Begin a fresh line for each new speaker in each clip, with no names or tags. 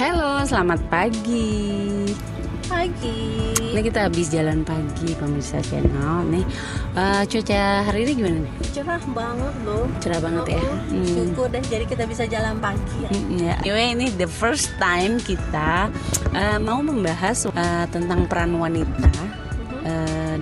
Halo, selamat pagi.
Pagi.
Ini kita habis jalan pagi pemirsa channel. Nih cuaca hari ini gimana nih?
Cerah banget loh.
Cerah banget ya.
Syukur deh, jadi kita bisa jalan pagi ya.
Anyway, ini the first time kita mau membahas tentang peran wanita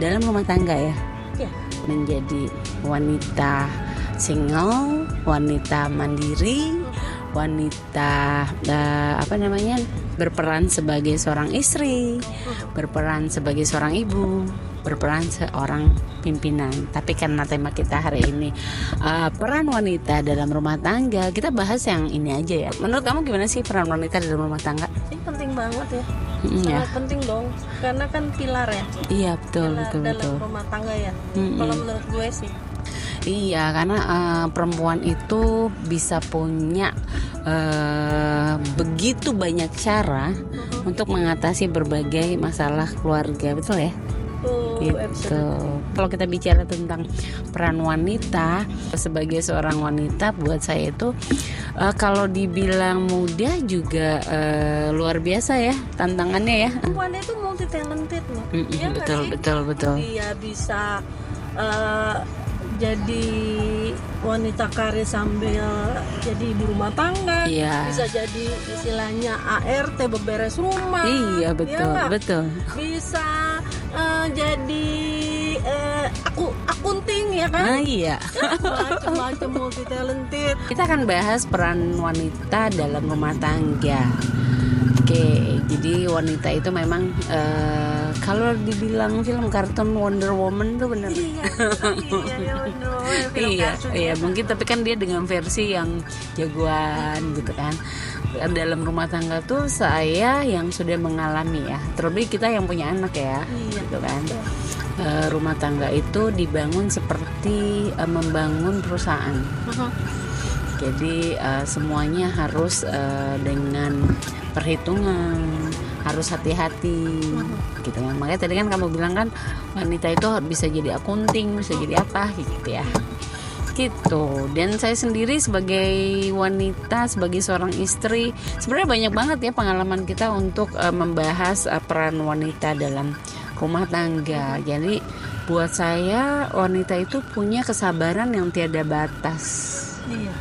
dalam rumah tangga ya.
Ya.
Menjadi wanita single, wanita mandiri, wanita berperan sebagai seorang istri, berperan sebagai seorang ibu, berperan seorang pimpinan. Tapi karena tema kita hari ini peran wanita dalam rumah tangga, kita bahas yang ini aja ya. Menurut kamu gimana sih peran wanita dalam rumah tangga?
Ini penting banget ya.
Ya.
Sangat penting dong, karena kan pilar ya.
Iya betul
Pilar dalam
betul.
rumah tangga ya. Kalau menurut gue sih.
Iya, karena perempuan itu bisa punya begitu banyak cara untuk mengatasi berbagai masalah keluarga, betul ya? Gitu. Kalau kita bicara tentang peran wanita sebagai seorang wanita, buat saya itu kalau dibilang mudah juga luar biasa ya tantangannya ya.
Perempuan itu multi talented loh. Ya
Betul.
Dia bisa jadi wanita karir sambil jadi ibu rumah tangga, bisa jadi istilahnya ART beberes rumah,
iya betul.
Bisa jadi akunting ya kan,
iya.
Macam-macam multi talented.
Kita akan bahas peran wanita dalam rumah tangga. Oke, jadi wanita itu memang kalau dibilang film kartun Wonder Woman tuh bener. Iya, mungkin tapi kan dia dengan versi yang jagoan gitu kan. Dalam rumah tangga tuh saya yang sudah mengalami ya, terlebih kita yang punya anak ya, gitu kan. Rumah tangga itu dibangun seperti membangun perusahaan. Jadi semuanya harus dengan perhitungan, harus hati-hati gitu kan. Makanya tadi kan kamu bilang kan wanita itu bisa jadi akunting, bisa jadi apa gitu ya. Gitu. Dan saya sendiri sebagai wanita, sebagai seorang istri, sebenarnya banyak banget ya pengalaman kita untuk membahas peran wanita dalam rumah tangga. Jadi buat saya wanita itu punya kesabaran yang tiada batas.
Iya.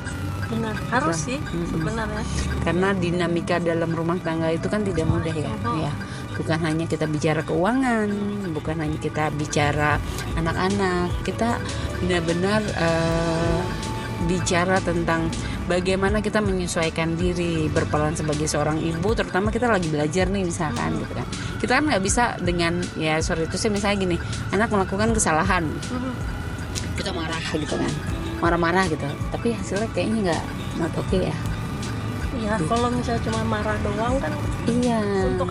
Benar, harus sih sebenarnya.
Karena dinamika dalam rumah tangga itu kan tidak mudah ya. Ya. Bukan hanya kita bicara keuangan, bukan hanya kita bicara anak-anak, kita benar-benar bicara tentang bagaimana kita menyesuaikan diri, berperan sebagai seorang ibu, terutama kita lagi belajar nih misalkan gitu kan. Kita kan nggak bisa dengan itu sih misalnya gini, anak melakukan kesalahan, kita marah gitu kan. Marah-marah gitu, tapi hasilnya kayaknya nggak oke ya.
Iya, kalau misalnya cuma marah doang kan.
Iya.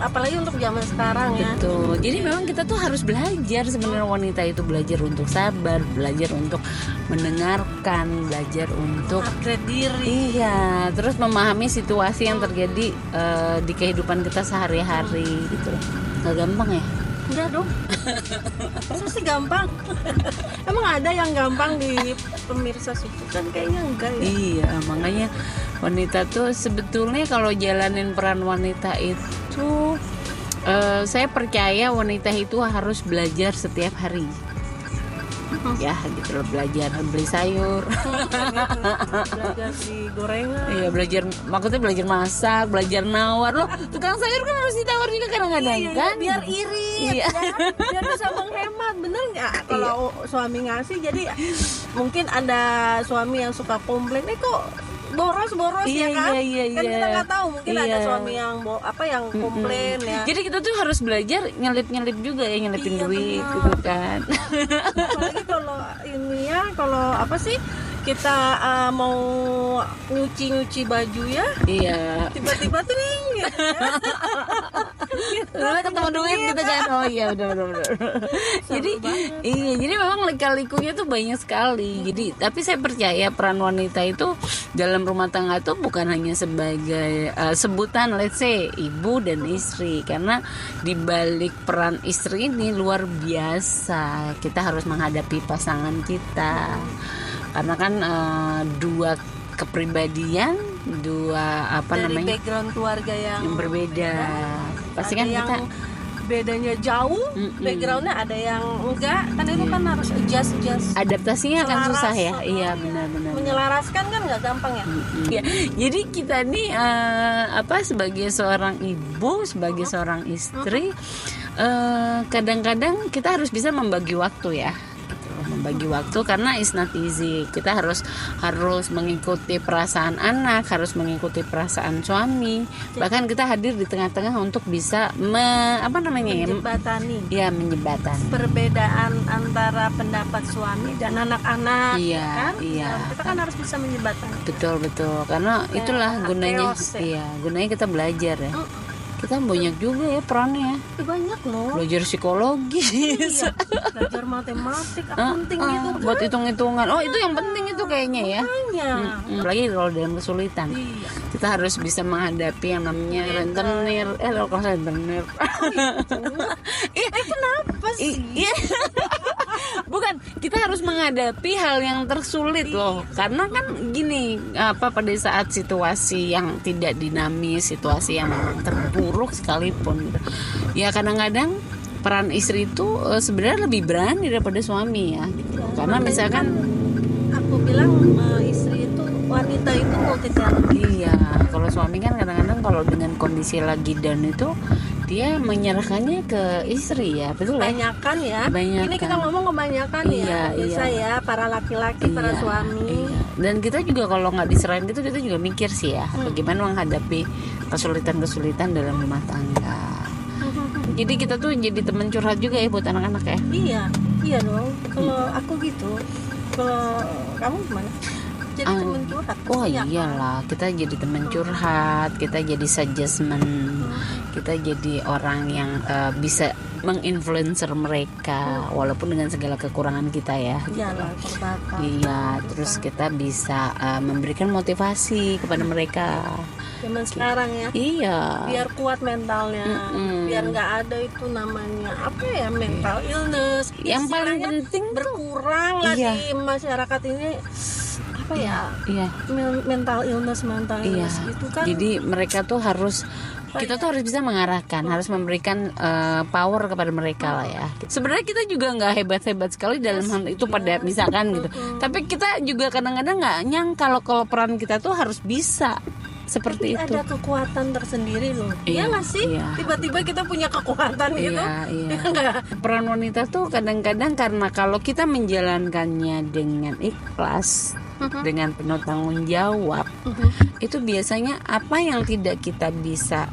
Apalagi untuk zaman sekarang ya.
Betul. Jadi memang kita tuh harus belajar sebenarnya, wanita itu belajar untuk sabar, belajar untuk mendengarkan, belajar untuk
upgrade diri.
Iya, terus memahami situasi yang terjadi di kehidupan kita sehari-hari gitu. Gak gampang ya?
Enggak dong. Masa sih gampang? Emang ada yang gampang di pemirsa situ kan kayaknya enggak ya.
Iya, makanya wanita tuh sebetulnya kalau jalanin peran wanita itu saya percaya wanita itu harus belajar setiap hari. Ya gitu loh, belajar beli sayur,
belajar di gorengan.
Iya, maksudnya belajar masak, belajar nawar loh. Tukang sayur kan harus ditawar juga kadang-kadang kan.
Biar irit, biar bisa menghemat, bener nggak? Kalau suami ngasih, jadi mungkin ada suami yang suka komplain, kok boros ya kan? Kan kita nggak tahu, mungkin ada suami yang yang komplain ya.
Jadi kita tuh harus belajar nyelip juga ya, nyelipin duit gitu kan.
Apalagi kalau kita mau nyuci baju ya.
Iya.
Tiba-tiba tuh nih.
Lalu ketemu duit gitu kan. Oh iya benar. Jadi memang lika-likunya tuh banyak sekali. Jadi tapi saya percaya peran wanita itu dalam rumah tangga itu bukan hanya sebagai sebutan let's say ibu dan istri, karena di balik peran istri ini luar biasa. Kita harus menghadapi pasangan kita. Karena kan dua kepribadian
dari background keluarga yang
berbeda. Pasti kan
yang
kita
bedanya jauh, backgroundnya ada yang enggak, kan itu kan harus adjust.
Adaptasinya akan susah ya. Iya benar-benar.
Menyelaraskan kan nggak gampang ya.
Ya, jadi kita nih sebagai seorang ibu, sebagai seorang istri, kadang-kadang kita harus bisa membagi waktu ya. Membagi waktu karena it's not easy. Kita harus mengikuti perasaan anak, harus mengikuti perasaan suami. Bahkan kita hadir di tengah-tengah untuk bisa menjembatani
perbedaan antara pendapat suami dan anak-anak.
Iya,
kan?
Iya.
Kita kan harus bisa menjembatani.
Betul. Karena itulah gunanya. Iya, gunanya kita belajar ya. Kita banyak juga ya perannya.
Banyak loh.
Belajar psikologi,
belajar matematik, penting gitu.
Buat hitung-hitungan. Oh itu yang penting itu kayaknya ya. Apalagi kalau dalam kesulitan. Kita harus bisa menghadapi yang namanya rentenir. Kalau rentenir.
Kenapa sih?
Bukan, kita harus menghadapi hal yang tersulit loh. Karena kan gini, pada saat situasi yang tidak dinamis, situasi yang terburuk sekalipun, ya kadang-kadang peran istri itu sebenarnya lebih berani daripada suami ya. Karena misalkan
aku bilang istri itu, wanita itu multi talent.
Iya, kalau suami kan kadang-kadang kalau dengan kondisi lagi down itu dia menyerahkannya ke istri ya, betul ya?
Kebanyakan ya. Ini kita ngomong kebanyakan ya. Biasa ya para laki-laki, para suami.
Dan kita juga kalau nggak diserahin gitu, kita juga mikir sih ya, bagaimana menghadapi kesulitan-kesulitan dalam rumah tangga. Jadi kita tuh jadi teman curhat juga ya buat anak-anak ya.
Iya dong. Kalau aku gitu, kalau kamu gimana? Jadi teman curhat.
Oh iyalah, kita jadi teman curhat, kita jadi suggestment, kita jadi orang yang bisa menginfluencer mereka walaupun dengan segala kekurangan kita ya.
Iyalah, terbatas.
Iya, terus kita bisa memberikan motivasi kepada mereka.
Zaman sekarang ya.
Iya.
Biar kuat mentalnya, biar nggak ada itu namanya mental illness.
Yang paling penting
berkurang lah di masyarakat ini. Mental illness itu kan. Jadi
mereka tuh kita tuh harus bisa mengarahkan, harus memberikan power kepada mereka lah ya. Sebenarnya kita juga nggak hebat-hebat sekali dalam hal itu pada misalkan gitu. Tapi kita juga kadang-kadang nggak nyangka kalau peran kita tuh harus bisa seperti itu.
Ada kekuatan tersendiri loh. Iya nggak sih? Tiba-tiba kita punya kekuatan gitu.
Iya. Peran wanita tuh kadang-kadang karena kalau kita menjalankannya dengan ikhlas, dengan penuh tanggung jawab, itu biasanya apa yang tidak kita bisa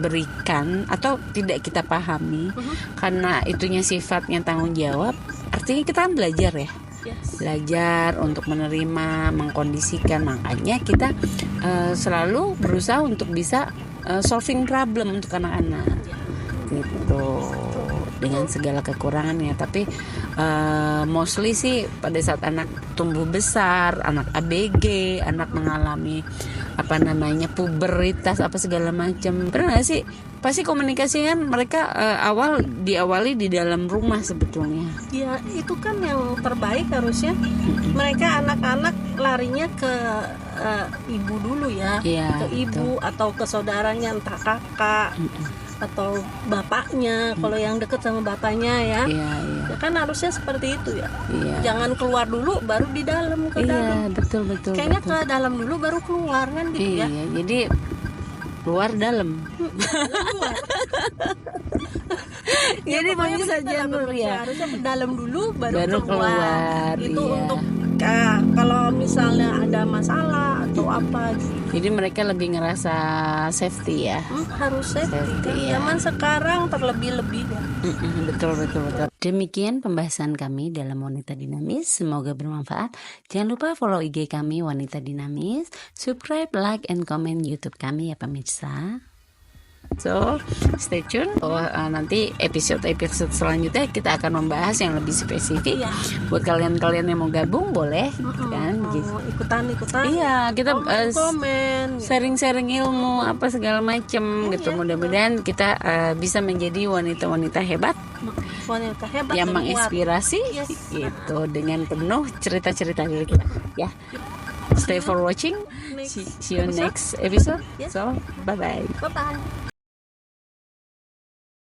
berikan atau tidak kita pahami, karena itunya sifatnya tanggung jawab, artinya kita kan belajar ya. Belajar untuk menerima, mengkondisikan. Makanya kita selalu berusaha untuk bisa solving problem untuk anak-anak gitu, dengan segala kekurangannya. Tapi mostly sih pada saat anak tumbuh besar, anak ABG, anak mengalami puberitas segala macam, pernah gak sih? Pasti komunikasi kan mereka diawali di dalam rumah sebetulnya.
Ya itu kan yang terbaik harusnya. Mereka anak-anak larinya ke ibu dulu ya, ke ibu atau ke saudaranya, entah kakak atau bapaknya, kalau yang deket sama bapaknya ya. Ya kan harusnya seperti itu ya. Jangan keluar dulu baru di dalam ke dalam.
Betul.
Kayaknya ke dalam dulu baru keluar kan gitu ya.
Jadi luar dalam. Jadi bisa janur ya.
Harusnya ke dalam dulu baru keluar. Itu untuk kalau misalnya ada masalah atau apa gitu.
Jadi mereka lebih ngerasa safety ya.
Harus safety. Zaman sekarang terlebih-lebih ya.
Betul. Demikian pembahasan kami dalam Wanita Dinamis. Semoga bermanfaat. Jangan lupa follow IG kami Wanita Dinamis, subscribe, like, and comment YouTube kami ya pemirsa. So stay tune. Nanti episode selanjutnya kita akan membahas yang lebih spesifik. Buat kalian yang mau gabung boleh kan
ikutan.
Iya, kita
komen,
sharing ilmu segala macam gitu. Mudah-mudahan kita bisa menjadi wanita-wanita hebat yang menginspirasi gitu, dengan penuh cerita-cerita dari kita ya. stay for watching.
Next
See you
episode.
next episode.
Yes.
So bye bye.
Bye bye.